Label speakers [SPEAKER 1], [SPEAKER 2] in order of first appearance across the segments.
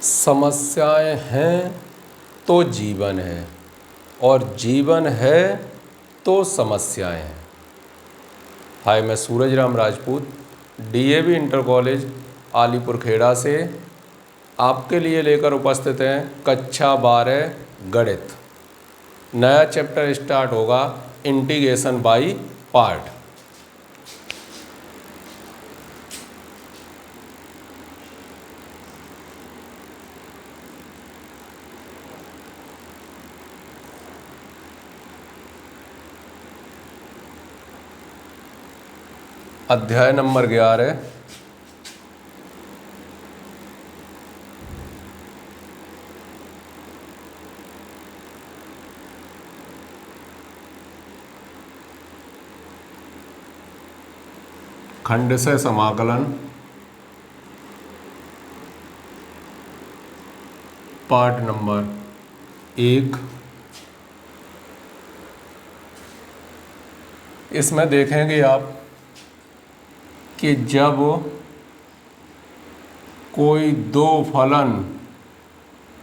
[SPEAKER 1] समस्याएं हैं तो जीवन है और जीवन है तो समस्याएं हैं। हाय, मैं Suraj Ram Rajput DAV inter college Alipur Kheda से आपके लिए लेकर उपस्थित हैं कक्षा 12 गणित। नया चैप्टर स्टार्ट होगा इंटीग्रेशन बाय पार्ट। अध्याय नंबर 11। खंडशः समाकलन, पार्ट नंबर 1। इसमें देखेंगे आप कि जब कोई दो फलन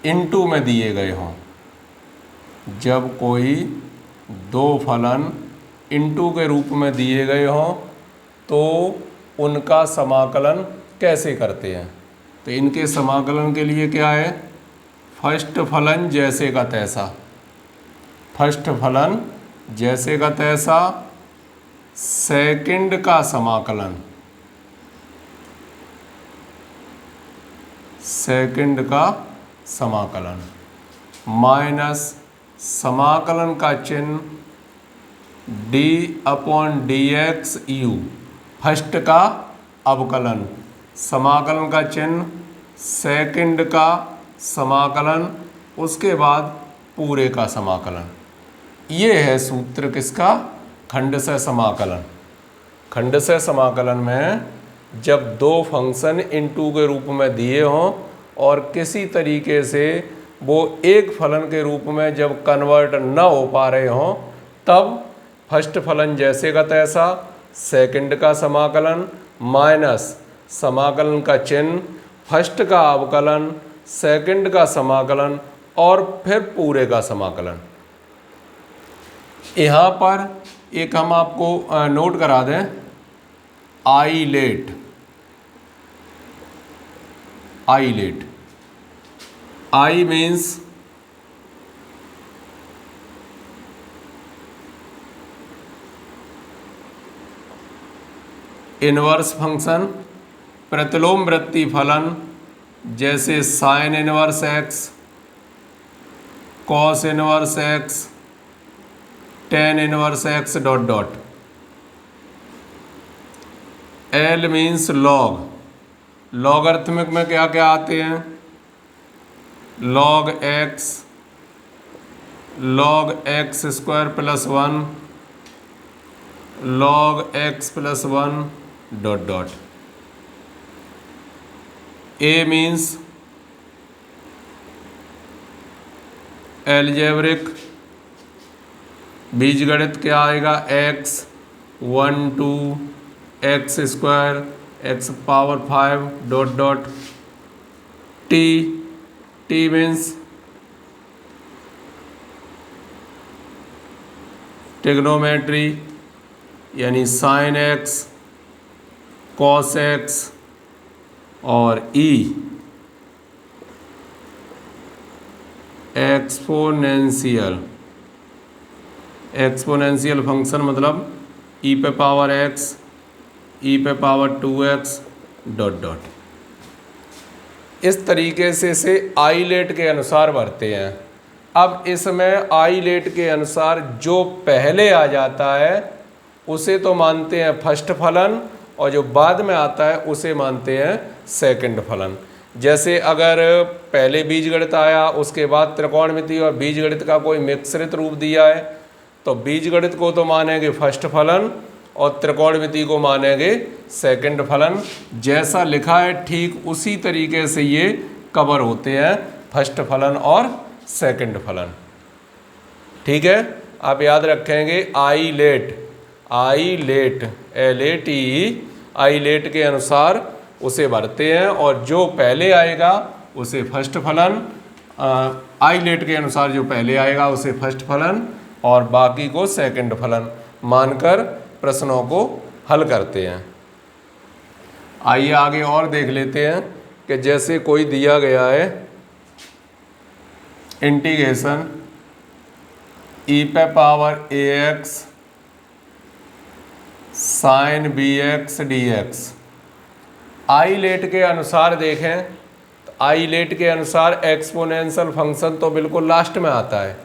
[SPEAKER 1] इनटू में दिए गए हों, जब कोई दो फलन इनटू के रूप में दिए गए हों तो उनका समाकलन कैसे करते हैं। तो इनके समाकलन के लिए क्या है, फर्स्ट फलन जैसे का तैसा, फर्स्ट फलन जैसे का तैसा, सेकंड का समाकलन, सेकंड का समाकलन माइनस समाकलन का चिन्ह d/dx u, फर्स्ट का अवकलन, समाकलन का चिन्ह सेकंड का समाकलन, उसके बाद पूरे का समाकलन। ये है सूत्र किसका, खंडशः समाकलन। खंडशः समाकलन में जब दो फंक्शन इनटू के रूप में दिए हों और किसी तरीके से वो एक फलन के रूप में जब कन्वर्ट न हो पा रहे हों, तब फर्स्ट फलन जैसे का तैसा, सेकंड का समाकलन माइनस समाकलन का चिन्ह, फर्स्ट का अवकलन, सेकंड का समाकलन और फिर पूरे का समाकलन। यहाँ पर एक हम आपको नोट करा दें, ILATE, ILATE, I means inverse function, प्रतिलोम वृत्ति फलन जैसे sine inverse x, cos inverse x, tan inverse x dot dot. L means log, logarithmic में क्या क्या आते हैं, log x square plus 1, log x plus 1 dot dot. A means algebraic, बीजगणित क्या आएगा, x 1 2 x square x power 5 dot dot. T means trigonometry यानी sine x, cos x, और ई एक्सपोनेंशियल, एक्सपोनेंशियल फंक्शन मतलब ई पे पावर एक्स, ई पे power 2x dot dot. इस तरीके से आइलेट के अनुसार भरते हैं। अब इसमें आइलेट के अनुसार जो पहले आ जाता है उसे तो मानते हैं फर्स्ट फलन और जो बाद में आता है उसे मानते हैं सेकंड फलन। जैसे अगर पहले बीजगणित आया, उसके बाद त्रिकोणमिति और बीजगणित का कोई मिश्रित रूप दिया है, तो बीजगणित को तो मानेंगे फर्स्ट फलन और त्रिकोणमिति को मानेंगे सेकंड फलन। जैसा लिखा है ठीक उसी तरीके से ये कवर होते हैं, फर्स्ट फलन और सेकंड फलन। ठीक है, आप याद रखेंगे आइलेट, आइलेट LATE, आइलेट के अनुसार उसे भरते हैं और जो पहले आएगा उसे फर्स्ट फलन, आइलेट के अनुसार जो पहले आएगा उसे फर्स्ट फलन और बाकी को सेकंड फलन मानकर प्रश्नों को हल करते हैं। आइए आगे और देख लेते हैं कि जैसे कोई दिया गया है इंटीग्रेशन ई पे पावर ए x sine B x D x. ILATE के अनुसार देखें तो आइलेट के अनुसार एक्सपोनेंशियल फंक्शन तो बिल्कुल लास्ट में आता है,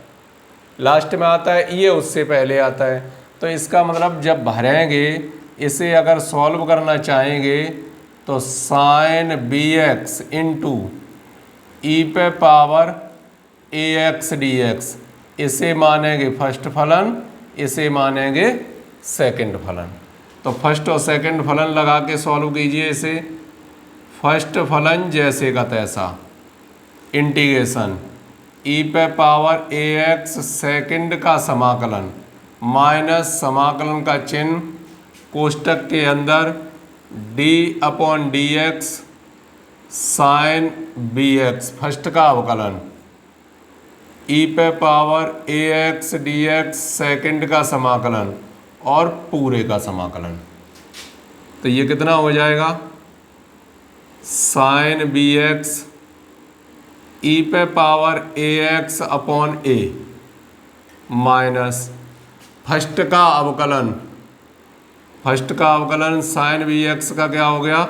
[SPEAKER 1] लास्ट में आता है, ये उससे पहले आता है। तो इसका मतलब जब भरेंगे इसे अगर सॉल्व करना चाहेंगे तो साइन बी एक्स इंटू ई पे पावर ए एक्स डी एक्स, इसे मानेंगे फर्स्ट फलन, इसे मानेंगे सेकंड फलन। तो फर्स्ट और सेकंड फलन लगा के सॉल्व कीजिए इसे। फर्स्ट फलन जैसे का तैसा, इंटीग्रेशन ई पे पावर ए एक्स सेकंड का समाकलन माइनस समाकलन का चिन्ह कोष्टक के अंदर D upon D X sine B X first का अवकलन, ई पे पावर ए एक्स डी एक्स सेकेंड का समाकलन और पूरे का समाकलन। तो ये कितना हो जाएगा, साइन बी एक्स ई पे power A x upon a minus first का अवकलन, फर्स्ट का अवकलन साइन बी एक्स का क्या हो गया,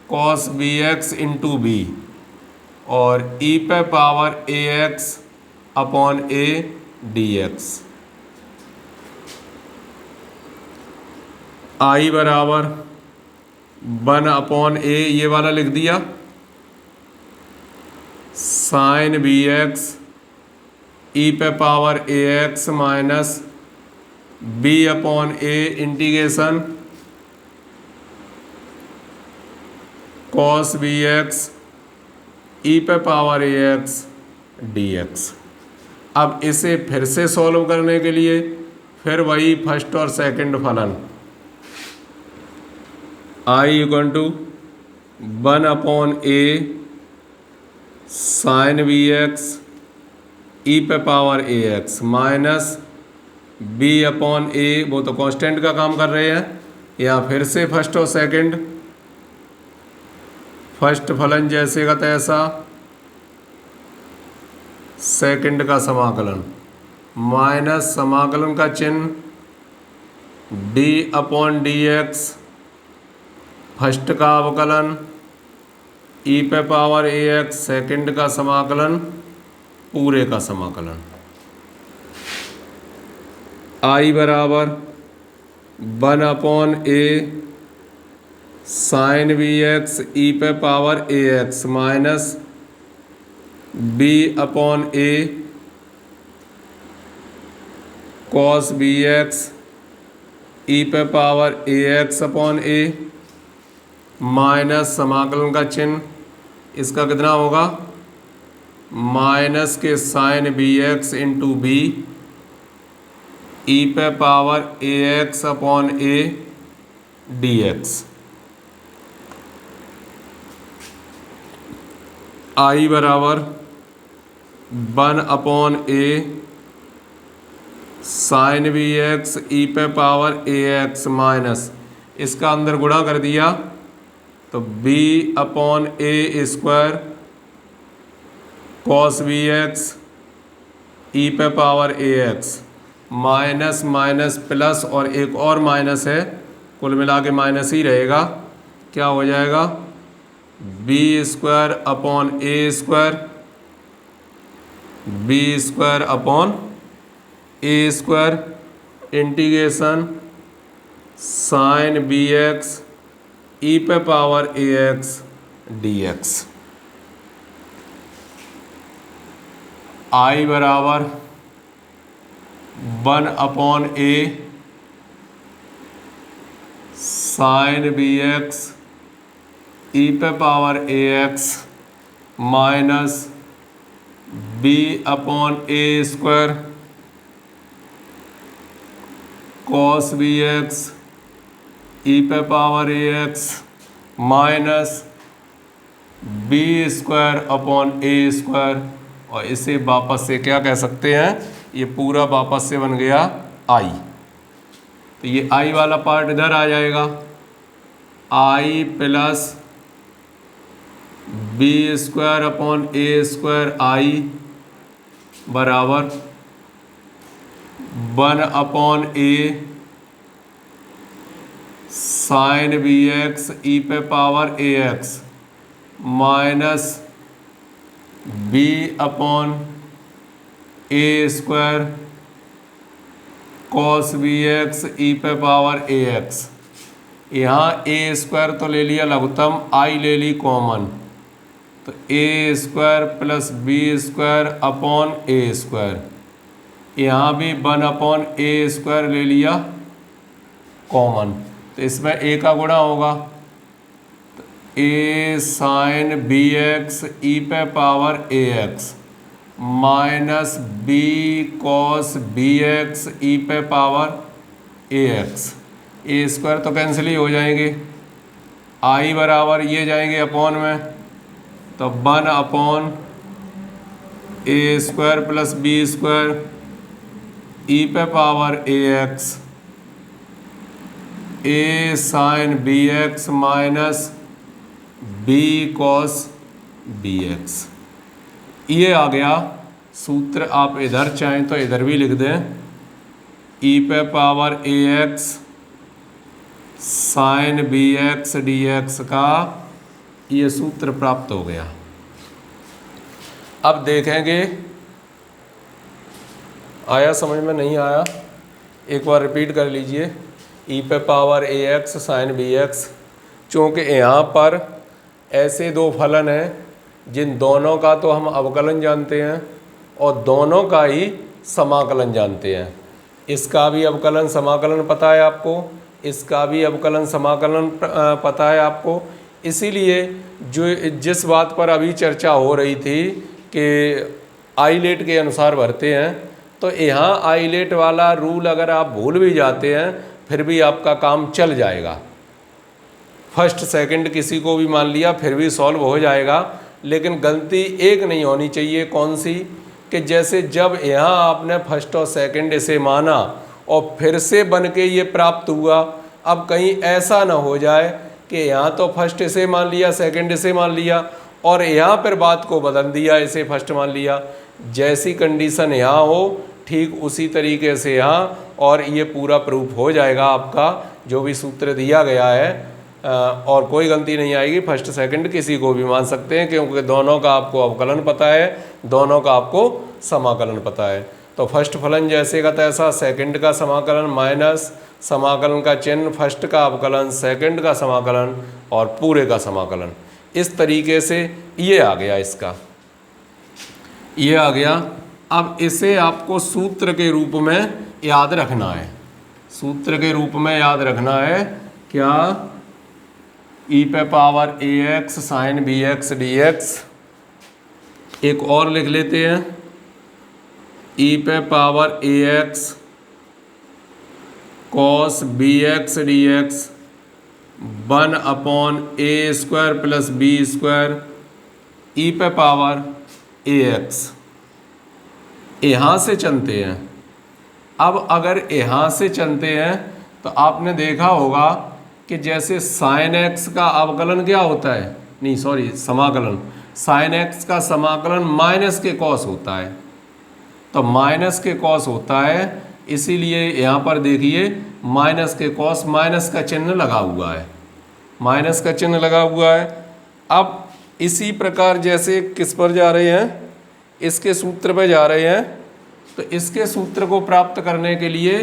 [SPEAKER 1] cos b x into b और ई पे power A x upon a d x. I बराबर 1 अपॉन ए, ये वाला लिख दिया, साइन बी एक्स ई पे power A x minus b upon a integration cos b x e पे power ए x D x. अब इसे फिर से सॉल्व करने के लिए फिर वही फर्स्ट और सेकंड फलन, I equal to 1 upon a sine B x e पे power A x minus b upon a, वो तो कांस्टेंट का काम कर रहे हैं, या फिर से फर्स्ट और सेकंड, फर्स्ट फलन जैसे का तैसा सेकंड का समाकलन माइनस समाकलन का चिन्ह D upon D x first का अवकलन ई पे पावर ए एक्स सेकंड का समाकलन पूरे का समाकलन। आई बराबर 1 upon a sine B x e पे power A x minus b upon a cos b x e पे power A x upon a minus समाकलन का चिन्ह, इसका कितना होगा, माइनस के sine B x into b e पे power A x upon a d x. I बराबर 1 upon a sine B x e पे पावर ए एक्स माइनस, इसका अंदर गुणा कर दिया तो B upon a square cos b x e पे पावर ए एक्स माइनस माइनस प्लस और एक और माइनस है, कुल मिला के माइनस ही रहेगा, क्या हो जाएगा, b square upon a square b square upon a square integration sine B x e पे power A x D x. I बराबर 1 upon a sine B x e पे power A x minus b upon a square cos b x e पे power A x minus b square upon a square, और इसे वापस से क्या कह सकते हैं, ये पूरा वापस से बन गया आई। तो ये आई वाला पार्ट इधर आ जाएगा, आई plus b square upon a square आई बराबर 1 upon a sine B x e पे power A x minus b upon a square cos b x e पे पावर ए एक्स। यहाँ ए स्क्वायर तो ले लिया लघुत्तम, आई ले ली कॉमन, तो a square plus b square upon a square. यहाँ भी 1 अपॉन ए स्क्वायर ले लिया कॉमन, तो इसमें ए का गुणा होगा, तो a sine B x e पे पावर ए x minus b cos b x e पे power A x. A square तो कैंसिल ही हो जाएंगे, आई बराबर ये जाएंगे अपॉन में, तो 1 upon a square plus b square e पे power A x a sine B x minus b cos b x. ये आ गया सूत्र। आप इधर चाहें तो इधर भी लिख दें, ई पे पावर ए x sine B x D x का ये सूत्र प्राप्त हो गया। अब देखेंगे, आया समझ में, नहीं आया एक बार रिपीट कर लीजिए। ई पे पावर ए एक्स साइन बी एक्स, चूँकि यहाँ पर ऐसे दो फलन हैं जिन दोनों का तो हम अवकलन जानते हैं और दोनों का ही समाकलन जानते हैं। इसका भी अवकलन समाकलन पता है आपको, इसका भी अवकलन समाकलन पता है आपको। इसीलिए जो जिस बात पर अभी चर्चा हो रही थी कि आइलेट के अनुसार भरते हैं, तो यहाँ आइलेट वाला रूल अगर आप भूल भी जाते हैं फिर भी आपका काम चल जाएगा। फर्स्ट सेकंड किसी को भी मान लिया फिर भी सॉल्व हो जाएगा। लेकिन गलती एक नहीं होनी चाहिए, कौन सी, कि जैसे जब यहाँ आपने फर्स्ट और सेकंड इसे माना और फिर से बन के ये प्राप्त हुआ, अब कहीं ऐसा ना हो जाए कि यहाँ तो फर्स्ट इसे मान लिया सेकंड इसे मान लिया और यहाँ पर बात को बदल दिया, इसे फर्स्ट मान लिया। जैसी कंडीशन यहाँ हो ठीक उसी तरीके से यहाँ, और ये पूरा प्रूफ हो जाएगा आपका जो भी सूत्र दिया गया है, और कोई गलती नहीं आएगी। फर्स्ट सेकंड किसी को भी मान सकते हैं क्योंकि दोनों का आपको अवकलन पता है, दोनों का आपको समाकलन पता है। तो फर्स्ट फलन जैसे का तैसा, सेकंड का समाकलन माइनस समाकलन का चिन्ह, फर्स्ट का अवकलन, सेकंड का समाकलन और पूरे का समाकलन। इस तरीके से ये आ गया, इसका ये आ गया। अब इसे आपको सूत्र के रूप में याद रखना है, सूत्र के रूप में याद रखना है क्या, ई पे पावर ए x sine B x D x. एक और लिख लेते हैं, ई पे power A x cos b x D x 1 upon a square plus b square e पे पावर ए एक्स। यहाँ से चलते हैं। अब अगर यहाँ से चलते हैं तो आपने देखा होगा कि जैसे साइन एक्स का अवकलन क्या होता है, नहीं सॉरी समाकलन, साइन एक्स का समाकलन माइनस के कॉस होता है, तो माइनस के कॉस होता है, इसीलिए यहाँ पर देखिए माइनस के कॉस, माइनस का चिन्ह लगा हुआ है, माइनस का चिन्ह लगा हुआ है। अब इसी प्रकार जैसे किस पर जा रहे हैं, इसके सूत्र पर जा रहे हैं, तो इसके सूत्र को प्राप्त करने के लिए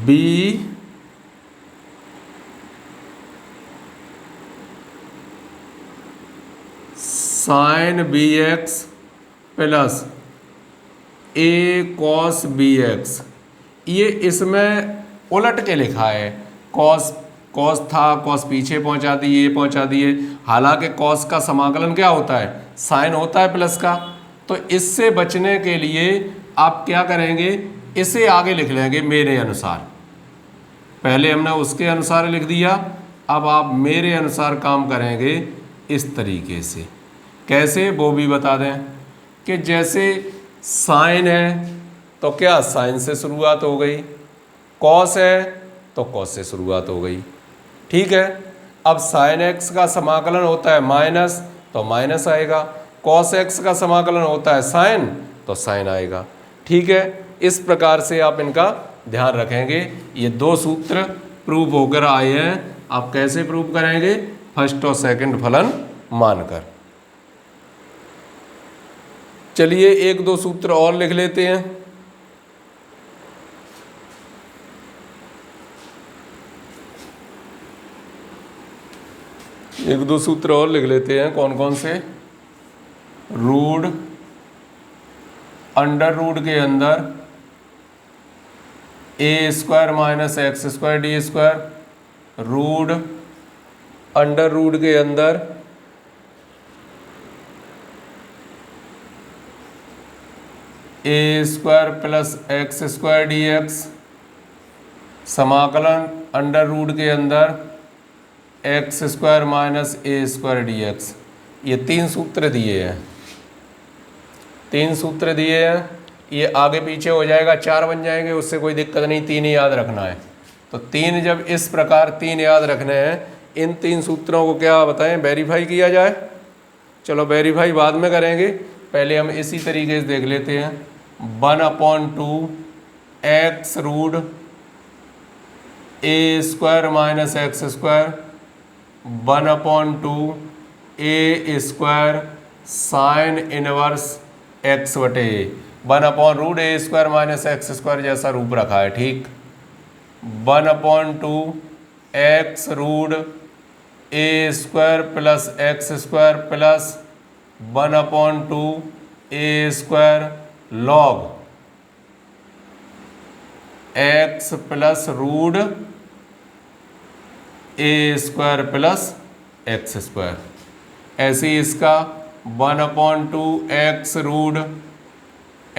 [SPEAKER 1] b sine B x plus a cos b x, ये इसमें उलट के लिखा है। कॉस कॉस था, कॉस पीछे पहुंचा दिए, पहुंचा दिए। हालांकि कॉस का समाकलन क्या होता है, साइन होता है प्लस का। तो इससे बचने के लिए आप क्या करेंगे, इसे आगे लिख लेंगे मेरे अनुसार। पहले हमने उसके अनुसार लिख दिया, अब आप मेरे अनुसार काम करेंगे। इस तरीके से। कैसे वो भी बता दें कि जैसे साइन है तो क्या साइन से शुरुआत हो गई, कॉस है तो कॉस से शुरुआत हो गई। ठीक है, अब साइन एक्स का समाकलन होता है माइनस तो माइनस आएगा, कॉस एक्स का समाकलन होता है साइन तो साइन आएगा। ठीक है, इस प्रकार से आप इनका ध्यान रखेंगे। ये दो सूत्र प्रूव होकर आए हैं। आप कैसे प्रूव करेंगे? फर्स्ट और सेकंड फलन मानकर। चलिए एक दो सूत्र और लिख लेते हैं। एक दो सूत्र और लिख लेते हैं। कौन कौन से? रूट अंडर रूट के अंदर a square minus x square d square, root under root के अंदर a square plus x square d x, समाकलन अंडर रूट के अंदर x square minus a square d x. ये तीन सूत्र दिए हैं, तीन सूत्र दिए हैं। ये आगे पीछे हो जाएगा, चार बन जाएंगे, उससे कोई दिक्कत नहीं, तीन ही याद रखना है। तो तीन जब इस प्रकार तीन याद रखने हैं, इन तीन सूत्रों को क्या बताएं वेरीफाई किया जाए। चलो वेरीफाई बाद में करेंगे, पहले हम इसी तरीके से देख लेते हैं। 1/2 x root a square minus x square, 1/2 a square sine inverse x बटे ए, 1/रूट a square minus x square जैसा रूप रखा है। ठीक, 1/2 x root a square plus x square plus 1/2 a square log x plus root a square plus x square. ऐसे ही इसका 1/2 x root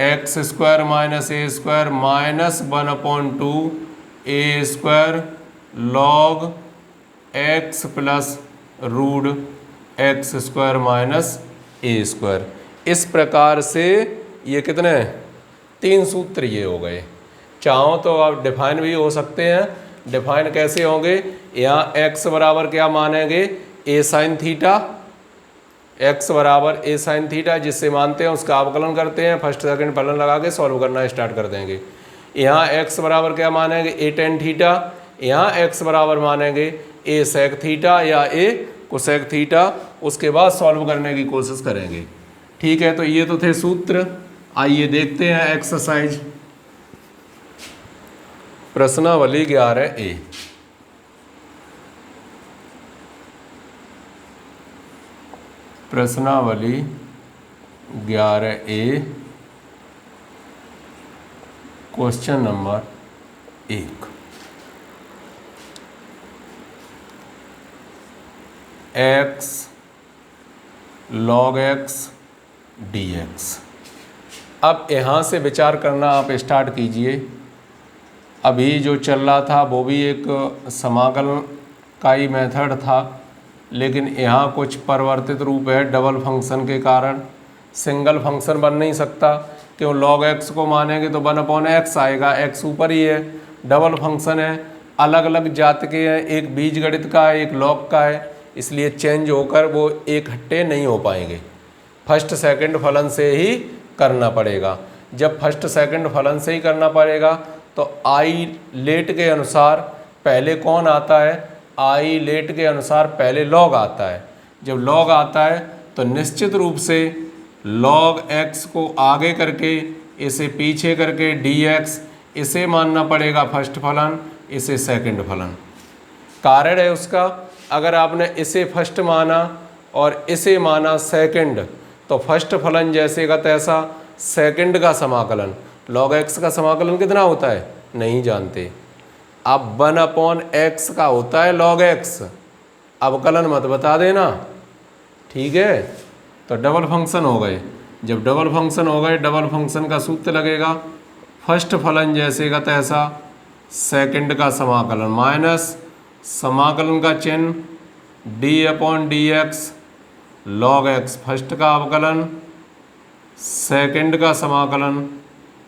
[SPEAKER 1] x square minus a square minus 1/2 a square log x plus root x square minus a square. इस प्रकार से ये कितने तीन सूत्र ये हो गए। चाहो तो आप डिफाइन भी हो सकते हैं। डिफाइन कैसे होंगे? यहाँ x बराबर क्या मानेंगे? ए साइन थीटा, x बराबर ए साइन थीटा जिससे मानते हैं उसका अवकलन करते हैं, फर्स्ट सेकंड फलन लगा के सॉल्व करना स्टार्ट कर देंगे। यहाँ x बराबर क्या मानेंगे? ए टेन थीटा। यहाँ x बराबर मानेंगे ए सेक थीटा या ए कोसेक थीटा। उसके बाद सॉल्व करने की कोशिश करेंगे। ठीक है, तो ये तो थे सूत्र। आइए देखते हैं एक्सरसाइज प्रश्नावली 11A। प्रश्नावली 11A question number 1। X log x D x. अब यहाँ से विचार करना आप स्टार्ट कीजिए। अभी जो चल रहा था वो भी एक समाकलन का ही मेथड था, लेकिन यहाँ कुछ परिवर्तित रूप है। डबल फंक्शन के कारण सिंगल फंक्शन बन नहीं सकता, क्यों? लॉग एक्स को मानेंगे तो 1/x आएगा, x ऊपर ही है। डबल फंक्शन है, अलग अलग जाति के हैं, एक बीजगणित का है, एक लॉग का है, इसलिए चेंज होकर वो इकट्ठे नहीं हो पाएंगे। फर्स्ट सेकंड फलन से ही करना पड़ेगा। जब फर्स्ट सेकंड फलन से ही करना पड़ेगा तो आई लेट के अनुसार पहले कौन आता है? आई लेट के अनुसार पहले लॉग आता है। जब लॉग आता है तो निश्चित रूप से लॉग एक्स को आगे करके इसे पीछे करके डी एक्स, इसे मानना पड़ेगा फर्स्ट फलन, इसे सेकंड फलन। कारण है उसका, अगर आपने इसे फर्स्ट माना और इसे माना सेकंड, तो फर्स्ट फलन जैसे का तैसा सेकंड का समाकलन, लॉग एक्स का समाकलन कितना होता है नहीं जानते। अब 1/x का होता है लॉग एक्स, अवकलन मत बता देना। ठीक है, तो डबल फंक्शन हो गए। जब डबल फंक्शन हो गए, डबल फंक्शन का सूत्र लगेगा फर्स्ट फलन जैसे का तैसा सेकंड का समाकलन माइनस समाकलन का चिन्ह d/dx log x फर्स्ट का अवकलन, सेकंड का समाकलन,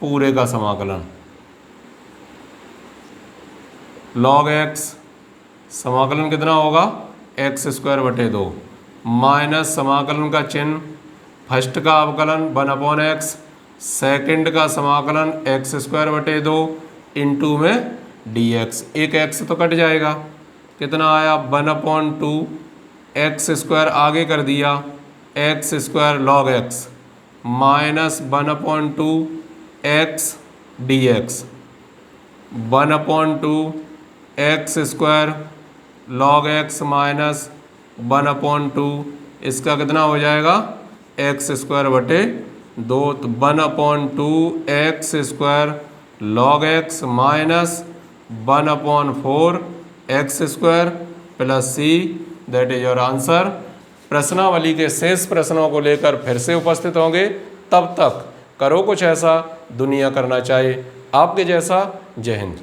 [SPEAKER 1] पूरे का समाकलन। log x समाकलन कितना होगा, एक्स स्क्वायर बटे 2 माइनस समाकलन का चिन्ह, फर्स्ट का अवकलन 1/x, सेकंड का समाकलन एक्स स्क्वायर बटे 2 इंटू में dx। एक x तो कट जाएगा, कितना आया 1/2, एक्स स्क्वायर आगे कर दिया, x square log x minus 1/2 x dx, 1/2 x square log x minus 1/2, इसका कितना हो जाएगा एक्स स्क्वायर बटे 2, तो 1/2 x square log x minus 1/4 x square plus c, that is your answer. प्रश्नावली के शेष प्रश्नों को लेकर फिर से उपस्थित होंगे, तब तक करो कुछ ऐसा दुनिया करना चाहे आपके जैसा। जय हिंद।